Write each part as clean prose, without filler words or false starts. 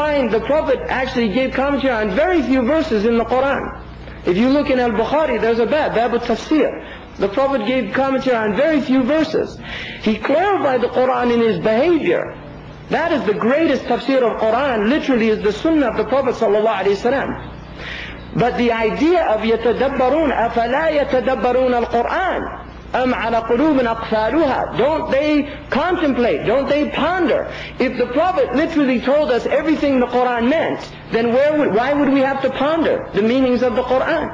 find the Prophet actually gave commentary on very few verses in the Quran. If you look in Al-Bukhari, there's a bab al-tafsir. The Prophet gave commentary on very few verses. He clarified the Quran in his behavior. That is the greatest tafsir of Quran, literally is the sunnah of the Prophet ﷺ. But the idea of يَتَدَبَّرُونَ أَفَلَا يَتَدَبَّرُونَ الْقُرْآنِ أَمْ عَلَى قُلُوبٍ أَقْفَالُهَا. Don't they contemplate, don't they ponder? If the Prophet literally told us everything the Quran meant, then why would we have to ponder the meanings of the Quran?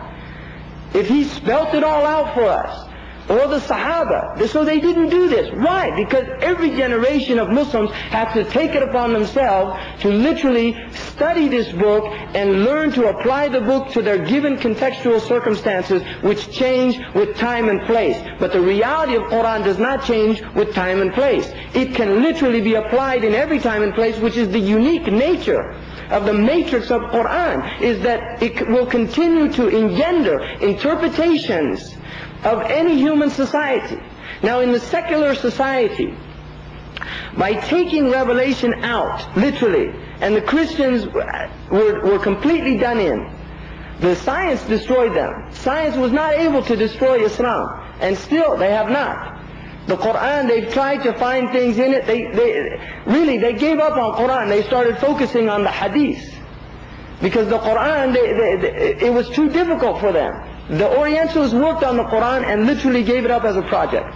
If he spelt it all out for us, or the Sahaba, so they didn't do this. Why? Because every generation of Muslims have to take it upon themselves to literally study this book and learn to apply the book to their given contextual circumstances, which change with time and place. But the reality of Quran does not change with time and place. It can literally be applied in every time and place, which is the unique nature of the matrix of Quran, is that it will continue to engender interpretations of any human society. Now in the secular society, by taking revelation out, literally, and the Christians were completely done in, the science destroyed them. Science was not able to destroy Islam, and still they have not. The Quran, they've tried to find things in it. They gave up on Quran. They started focusing on the Hadith, because the Quran, it was too difficult for them. The Orientals worked on the Quran and literally gave it up as a project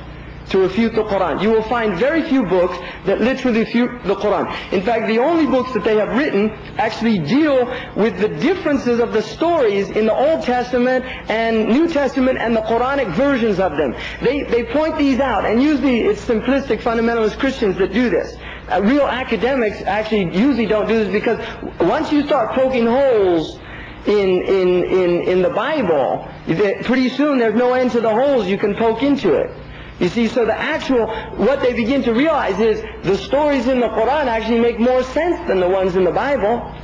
to refute the Quran. You will find very few books that literally refute the Quran. In fact, the only books that they have written actually deal with the differences of the stories in the Old Testament and New Testament and the Quranic versions of them. They point these out, and usually it's simplistic fundamentalist Christians that do this. Real academics actually usually don't do this, because once you start poking holes in the Bible, pretty soon there's no end to the holes you can poke into it. You see, so what they begin to realize is the stories in the Quran actually make more sense than the ones in the Bible.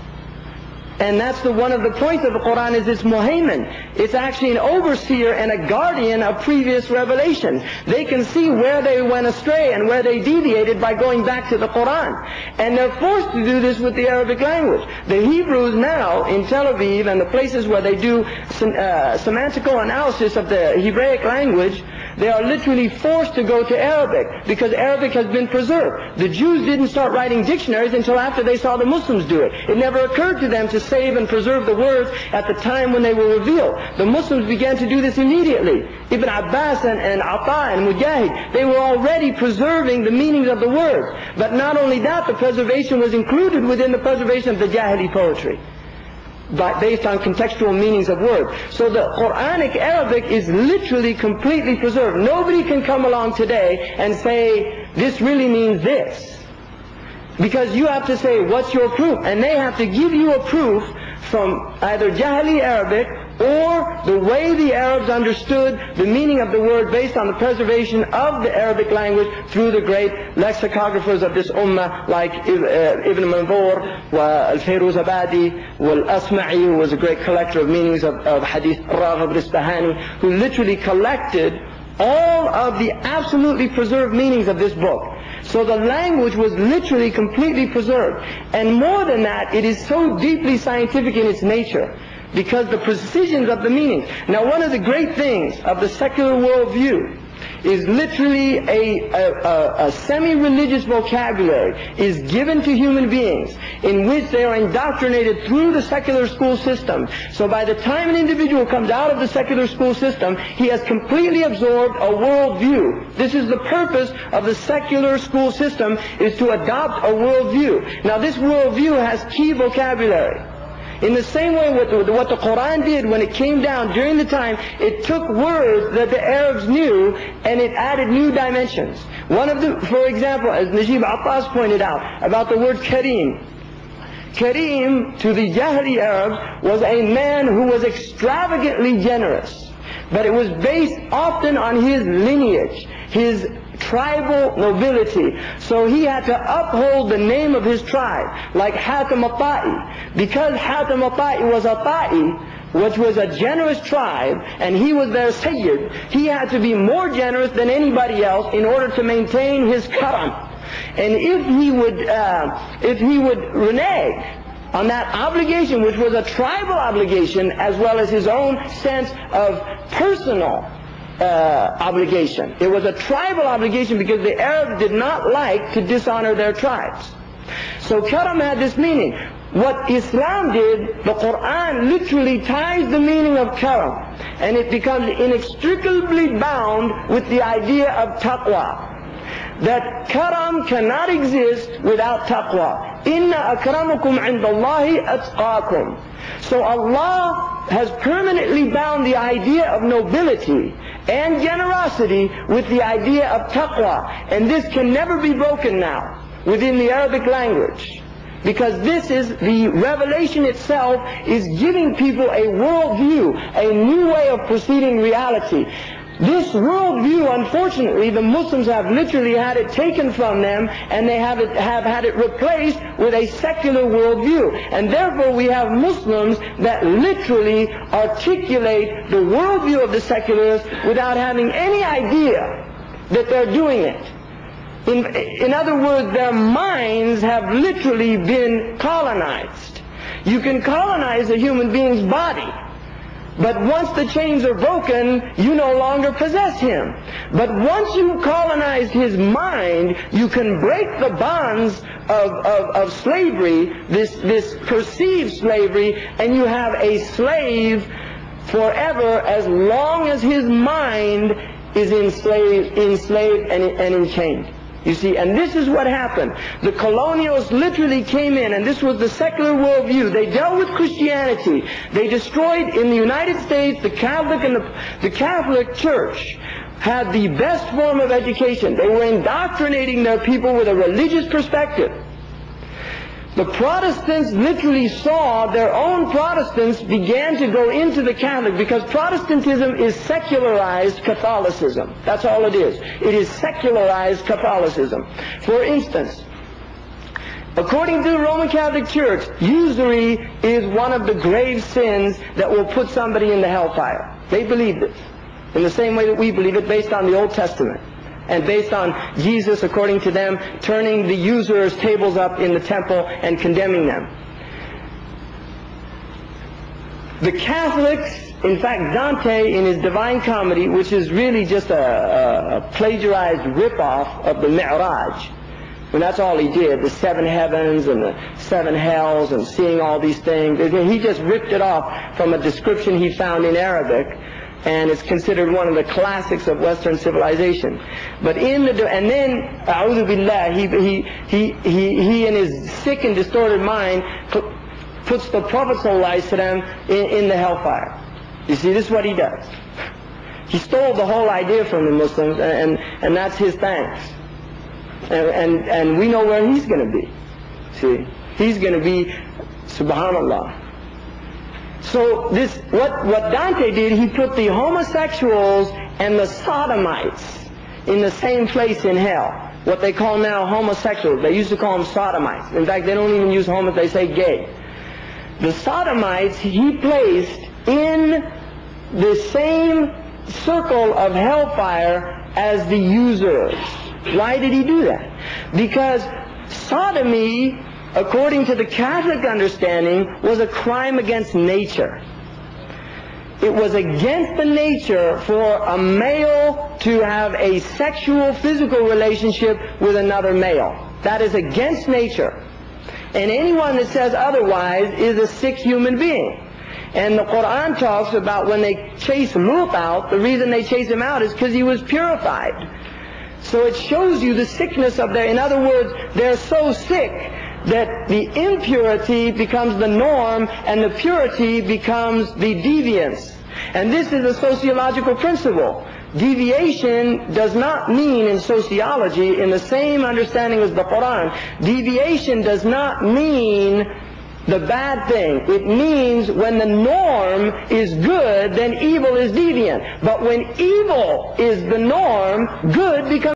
And that's one of the points of the Quran, is it's muhaymin. It's actually an overseer and a guardian of previous revelation. They can see where they went astray and where they deviated by going back to the Quran. And they're forced to do this with the Arabic language. The Hebrews now in Tel Aviv and the places where they do semantical analysis of the Hebraic language, they are literally forced to go to Arabic, because Arabic has been preserved. The Jews didn't start writing dictionaries until after they saw the Muslims do it. It never occurred to them to save and preserve the words at the time when they were revealed. The Muslims began to do this immediately. Ibn Abbas and Ata and Mujahid, they were already preserving the meanings of the words. But not only that, the preservation was included within the preservation of the Jahili poetry, based on contextual meanings of words. So the Quranic Arabic is literally completely preserved. Nobody can come along today and say, this really means this. Because you have to say, what's your proof? And they have to give you a proof from either Jahili Arabic or the way the Arabs understood the meaning of the word based on the preservation of the Arabic language through the great lexicographers of this ummah, like Ibn Manzur, Al-Fayruz Abadi, Al-Asma'i, who was a great collector of meanings of Hadith, Raghib al-Isbahani, who literally collected all of the absolutely preserved meanings of this book. So the language was literally completely preserved. And more than that, it is so deeply scientific in its nature, because the precisions of the meanings. Now, one of the great things of the secular worldview is literally a semi-religious vocabulary is given to human beings in which they are indoctrinated through the secular school system. So by the time an individual comes out of the secular school system, he has completely absorbed a worldview. This is the purpose of the secular school system, is to adopt a worldview. Now this worldview has key vocabulary. In the same way what the Quran did when it came down during the time, it took words that the Arabs knew and it added new dimensions. One of them, for example, as Najib Abbas pointed out, about the word Kareem. Kareem, to the Jahili Arabs, was a man who was extravagantly generous. But it was based often on his lineage, his tribal nobility. So he had to uphold the name of his tribe, like Hatim al-Ta'i. Because Hatim al-Ta'i was a Ta'i, which was a generous tribe, and he was their Sayyid, he had to be more generous than anybody else in order to maintain his karam. And if he would renege on that obligation, which was a tribal obligation, as well as his own sense of personal obligation. It was a tribal obligation because the Arabs did not like to dishonor their tribes. So karam had this meaning. What Islam did, the Quran literally ties the meaning of karam, and it becomes inextricably bound with the idea of taqwa. That karam cannot exist without taqwa. Inna akramakum indallahi atqakum. So Allah has permanently bound the idea of nobility and generosity with the idea of taqwa. And this can never be broken now within the Arabic language. Because this is, the revelation itself is giving people a worldview, a new way of perceiving reality. This worldview, unfortunately, the Muslims have literally had it taken from them, and they have had it replaced with a secular worldview. And therefore we have Muslims that literally articulate the worldview of the secularists without having any idea that they're doing it. In other words, their minds have literally been colonized. You can colonize a human being's body, but once the chains are broken, you no longer possess him. But once you colonize his mind, you can break the bonds of slavery, this perceived slavery, and you have a slave forever as long as his mind is enslaved and enchained. You see, and this is what happened. The colonials literally came in, and this was the secular worldview. They dealt with Christianity. They destroyed, in the United States, the Catholic and the Catholic Church had the best form of education. They were indoctrinating their people with a religious perspective. The Protestants literally saw their own Protestants began to go into the Catholic, because Protestantism is secularized Catholicism. That's all it is. It is secularized Catholicism. For instance, according to the Roman Catholic Church, usury is one of the grave sins that will put somebody in the hellfire. They believe this in the same way that we believe it, based on the Old Testament. And based on Jesus, according to them, turning the usurers' tables up in the temple and condemning them. The Catholics, in fact, Dante in his Divine Comedy, which is really just a plagiarized rip-off of the Mi'raj, and that's all he did, the 7 heavens and the 7 hells and seeing all these things. He just ripped it off from a description he found in Arabic, and it's considered one of the classics of Western civilization. But and then, a'udhu billah, he in his sick and distorted mind puts the Prophet ﷺ in the hellfire. You see, this is what he does. He stole the whole idea from the Muslims, and that's his thanks. And we know where he's going to be. See, he's going to be, subhanallah. So what Dante did, he put the homosexuals and the sodomites in the same place in hell. What they call now homosexuals. They used to call them sodomites. In fact, they don't even use homo, they say gay. The sodomites he placed in the same circle of hellfire as the usurers. Why did he do that? Because sodomy, according to the Catholic understanding, was a crime against nature. It was against the nature for a male to have a sexual, physical relationship with another male. That is against nature. And anyone that says otherwise is a sick human being. And the Quran talks about when they chase Lut out, the reason they chase him out is because he was purified. So it shows you the sickness of their, in other words, they're so sick that the impurity becomes the norm and the purity becomes the deviance. And this is a sociological principle. Deviation does not mean in sociology, in the same understanding as the Quran, deviation does not mean the bad thing. It means when the norm is good, then evil is deviant. But when evil is the norm, good becomes